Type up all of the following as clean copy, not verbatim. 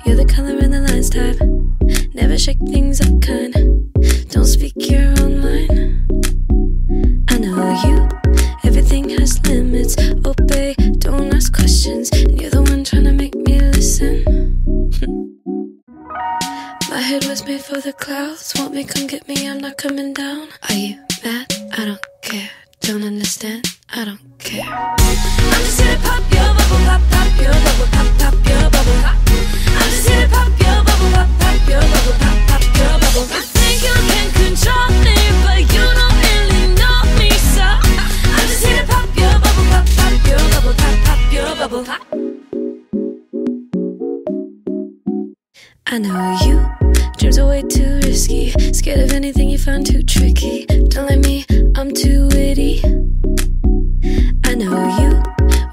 you're the color in the lines type. Never shake things up kind. Don't speak your own mind. I know you, everything has limits. Obey, don't ask questions. And you're the one trying to make me listen. My head was made for the clouds. Want me, come get me, I'm not coming down. Are you mad? I don't care. Don't understand? I don't care. I'm just here to pop your bubble, pop, pop your bubble, pop, pop your bubble, pop. I'm just here to pop your bubble, pop, pop your bubble, pop, pop your bubble, pop. You think you can control me, but you don't really know me, so I'm just here to pop your bubble, pop, pop your bubble, pop, pop your bubble, pop. I know you, dreams are way too risky. Scared of anything you find too tricky. Don't let me, I'm too witty. I know you,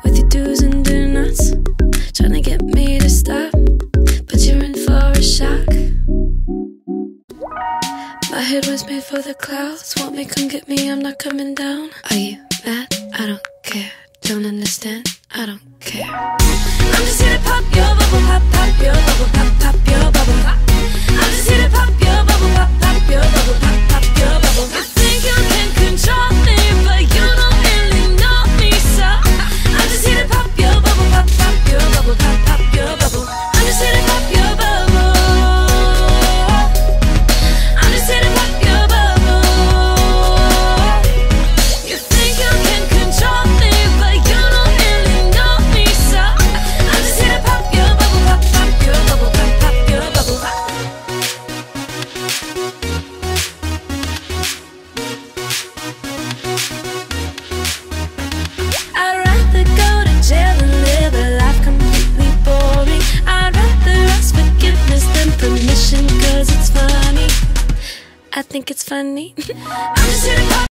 with your do's and do nots, trying to get me to stop, but you're in for a shock. My head was made for the clouds. Want me, come get me, I'm not coming down. Are you mad? I don't care. Don't understand? I don't care. I'm just here to pop your bubble, pop, pop your bubble, pop, pop your bubble, pop. I'm just here to pop your bubble, pop, pop your bubble, pop, pop your bubble, pop. You think you can control me, but you don't really know me, so I'm just here to pop your bubble, pop, pop your bubble, pop, pop your bubble. I'm just here to pop your bubble. I'm just here to pop your bubble. You think you can control me, but you don't really know me, so I'm just here to pop your bubble, pop, pop your bubble, pop, pop your bubble, pop. I'd rather go to jail than live a life completely boring. I'd rather ask forgiveness than permission, 'cause it's funny. I think it's funny. I'm just here to pop